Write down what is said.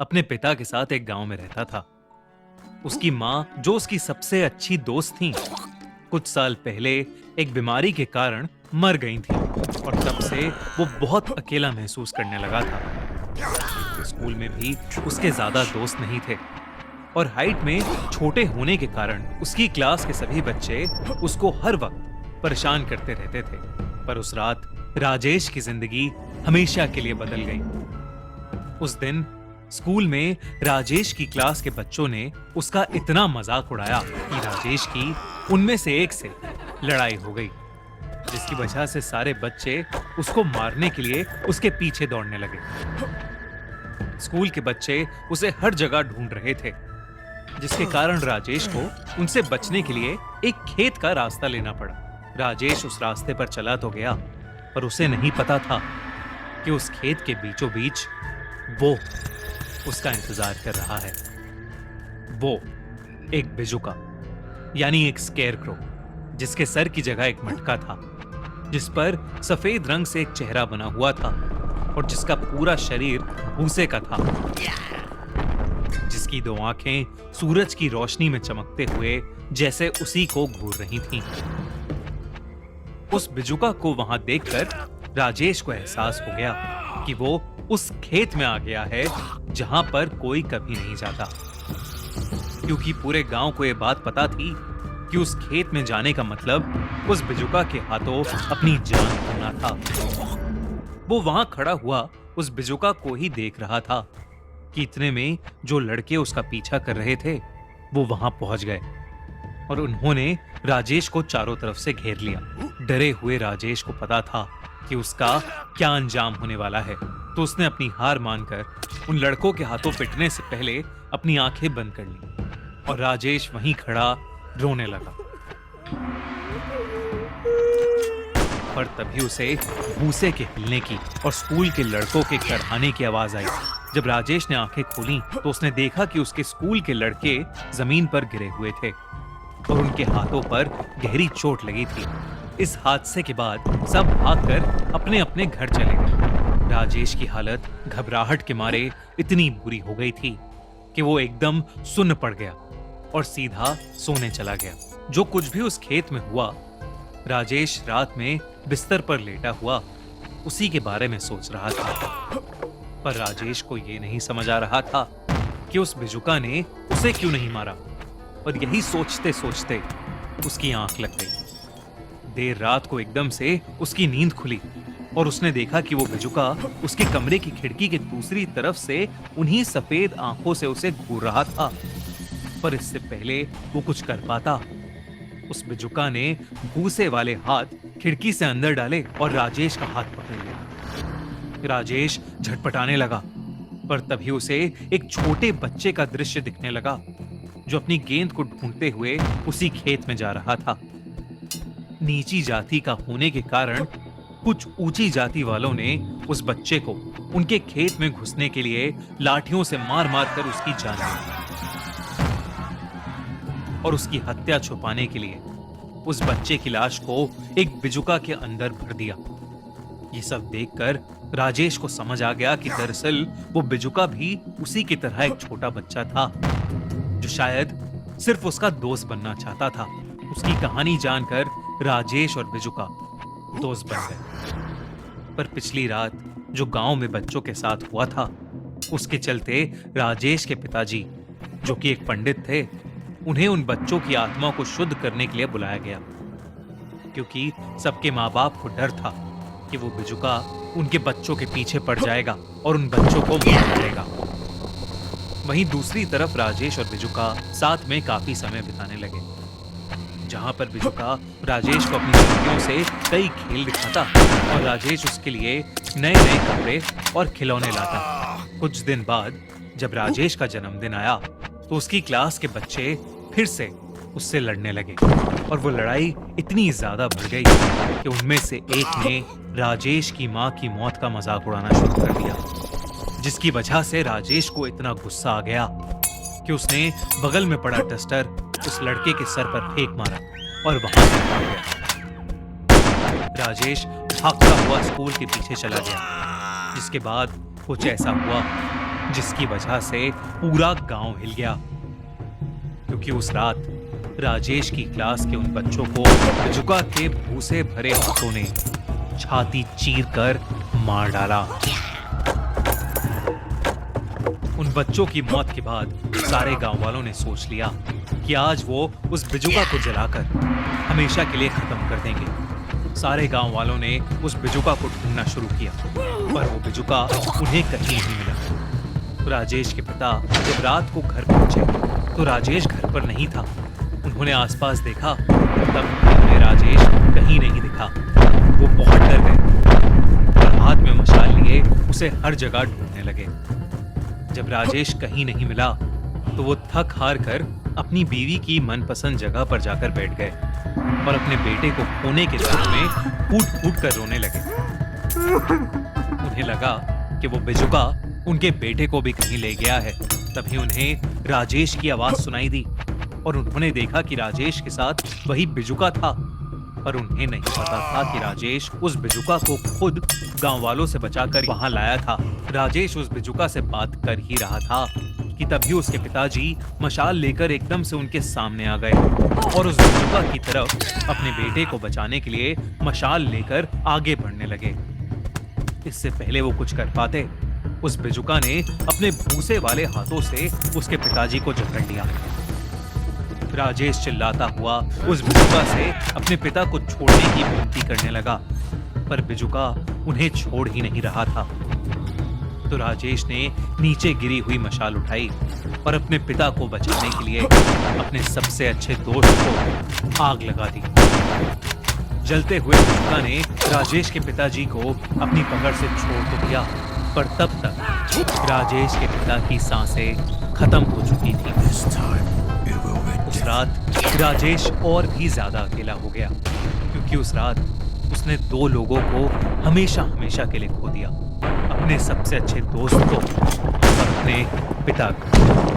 अपने पिता के साथ एक गांव में रहता था। उसकी माँ, जो उसकी सबसे अच्छी दोस्त थीं, कुछ साल पहले एक बीमारी के कारण मर गई थी और तब से वो बहुत अकेला महसूस करने लगा था। स्कूल में भी उसके ज्यादा दोस्त नहीं थे और हाइट में छोटे होने के कारण उसकी क्लास के सभी बच्चे उसको हर वक्त परेशान करते रहते थे। पर उस रात राजेश की जिंदगी हमेशा के लिए बदल गई। उस दिन स्कूल में राजेश की क्लास के बच्चों ने उसका इतना मजाक उड़ाया कि राजेश की उनमें से एक से लड़ाई हो गई, जिसकी वजह से सारे बच्चे उसको मारने के लिए उसके पीछे दौड़ने लगे। स्कूल के बच्चे उसे हर जगह ढूंढ रहे थे, जिसके कारण राजेश को उनसे बचने के लिए एक खेत का रास्ता लेना पड़ा। राजेश उस रास्ते पर चला तो गया, पर उसे नहीं पता था कि उस खेत के बीचों बीच वो उसका इंतजार कर रहा है। वो एक बिजुका, यानी एक स्केयरक्रो, जिसके सर की जगह एक मटका था, जिस पर सफेद रंग से एक चेहरा बना हुआ था और जिसका पूरा शरीर भूसे का था, जिसकी दो आंखें सूरज की रोशनी में चमकते हुए जैसे उसी को घूर रही थीं। उस बिजुका को वहां देखकर राजेश को एहसास हो गया कि वो उस खेत में आ गया है जहां पर कोई कभी नहीं जाता, क्योंकि पूरे गांव को यह बात पता थी कि उस खेत में जाने का मतलब उस बिजुका के हाथों अपनी जान खोना था। वो वहां खड़ा हुआ उस बिजुका को ही देख रहा था कि इतने में जो लड़के उसका पीछा कर रहे थे वो वहां पहुंच गए और उन्होंने राजेश को चारों तरफ से घेर लिया। डरे हुए राजेश को पता था कि उसका क्या अंजाम होने वाला है, तो उसने अपनी हार मानकर उन लड़कों के हाथों पिटने से पहले अपनी आंखें बंद कर ली और राजेश वहीं खड़ा रोने लगा। पर तभी उसे भूसे के हिलने की और स्कूल के लड़कों के करहाने की आवाज आई। जब राजेश ने आंखें खोली तो उसने देखा कि उसके स्कूल के लड़के जमीन पर गिरे हुए थे और उनके हाथों पर गहरी चोट लगी थी। इस हादसे के बाद सब भागकर अपने अपने घर चले गए। राजेश की हालत घबराहट के मारे इतनी बुरी हो गई थी कि वो एकदम सुन्न पड़ गया और सीधा सोने चला गया। जो कुछ भी उस खेत में हुआ, राजेश रात में बिस्तर पर लेटा हुआ उसी के बारे में सोच रहा था। पर राजेश को यह नहीं समझ आ रहा था कि उस बिजुका ने उसे क्यों नहीं मारा, और यही सोचते सोचते उसकी आंख लग गई। देर रात को एकदम से उसकी नींद खुली और उसने देखा कि वो बिजुका उसके कमरे की खिड़की के दूसरी तरफ से उन्हीं सफेद आंखों से उसे घूर रहा था। पर इससे पहले वो कुछ कर पाता, उस बिजुका ने भूसे वाले हाथ खिड़की से अंदर डाले और राजेश का हाथ पकड़ लिया। राजेश झटपटाने लगा, पर तभी उसे एक छोटे बच्चे का दृश्य दिखने लगा जो अपनी गेंद को ढूंढते हुए उसी खेत में जा रहा था। नीची जाति का होने के कारण कुछ ऊंची जाति वालों ने उस बच्चे को उनके खेत में घुसने के लिए लाठियों से मार मार कर उसकी जान ली और उसकी हत्या छुपाने के लिए उस बच्चे की लाश को एक बिजुका के अंदर भर दिया। ये सब देखकर राजेश को समझ आ गया कि दरअसल वो बिजुका भी उसी की तरह एक छोटा बच्चा था जो शायद सिर्फ उसका दोस्त बनना चाहता था। उसकी कहानी जानकर राजेश और बिजुका दोस्त बन गए। पर पिछली रात जो गांव में बच्चों के साथ हुआ था, उसके चलते राजेश के पिताजी, जो कि एक पंडित थे, उन्हें उन बच्चों की आत्मा को शुद्ध करने के लिए बुलाया गया, क्योंकि सबके माँ बाप को डर था कि वो बिजुका उनके बच्चों के पीछे पड़ जाएगा और उन बच्चों को मार डालेगा। वहीं दूसरी तरफ राजेश और बिजुका साथ में काफी समय बिताने लगे, जहां पर बिजुका राजेश को अपनी लड़कियों से कई खेल दिखाता और राजेश उसके लिए नए नए कपड़े और खिलौने लाता। कुछ दिन बाद जब राजेश का जन्मदिन आया तो उसकी क्लास के बच्चे फिर से उससे लड़ने लगे और वो लड़ाई इतनी ज्यादा बढ़ गई कि उनमें से एक ने राजेश की मां की मौत का मजाक उड़ाना शुरू कर दिया, जिसकी वजह से राजेश को इतना गुस्सा आ गया कि उसने बगल में पड़ा डस्टर उस लड़के के सर पर फेंक मारा और वहां से भाग गया। राजेश भागता हुआ स्कूल के पीछे चला गया, जिसके बाद कुछ ऐसा हुआ जिसकी वजह से पूरा गांव हिल गया, क्योंकि उस रात राजेश की क्लास के उन बच्चों को बिजुका के भूसे भरे हाथों ने छाती चीर कर मार डाला। उन बच्चों की मौत के बाद सारे गांव वालों ने सोच लिया कि आज वो उस बिजुका को जलाकर हमेशा के लिए खत्म कर देंगे। सारे गांव वालों ने उस बिजुका को ढूंढना शुरू किया, पर वो बिजुका उन्हें कहीं नहीं मिला। राजेश के पिता जब रात को घर पहुंचे तो राजेश घर पर नहीं था। उन्होंने आसपास देखा, तब उन्हें राजेश कहीं नहीं दिखा। वो बहुत डर गए और हाथ में मशाल लिए उसे हर जगह ढूंढने लगे। जब राजेश कहीं नहीं मिला तो वो थक हार कर अपनी बीवी की मनपसंद जगह पर जाकर बैठ गए और अपने बेटे को खोने के दर्द में फूट फूट कर रोने लगे। उन्हें लगा कि वो बिजुका उनके बेटे को भी कहीं ले गया है। तभी उन्हें राजेश की आवाज सुनाई दी और उन्होंने देखा कि राजेश के साथ वही बिजुका था, पर उन्हें नहीं पता था कि राजेश उस बिजुका को खुद गांव वालों से बचाकर वहां लाया था। राजेश उस बिजुका से बात कर ही रहा था कि तभी उसके पिताजी मशाल लेकर एकदम से उनके सामने आ गए और उस बिजुका की तरफ अपने बेटे को बचाने के लिए मशाल लेकर आगे बढ़ने लगे। इससे पहले वो कुछ कर पाते, उस बिजुका ने अपने भूसे वाले हाथों से उसके पिताजी को जकड़ लिया। राजेश चिल्लाता हुआ उस बिजुका से अपने पिता को छोड़ने की विनती करने लगा, पर बिजुका उन्हें छोड़ ही नहीं रहा था। तो राजेश ने नीचे गिरी हुई मशाल उठाई और अपने पिता को बचाने के लिए अपने सबसे अच्छे दोस्त को आग लगा दी। जलते हुए बिजुका ने राजेश के पिताजी को अपनी पकड़ से छोड़ तो दिया, पर तब तक राजेश के पिता की सांसें खत्म हो चुकी थी। उस रात राजेश और भी ज्यादा अकेला हो गया, क्योंकि उस रात उसने 2 लोगों को हमेशा हमेशा के लिए खो दिया, अपने सबसे अच्छे दोस्त को और अपने पिता को।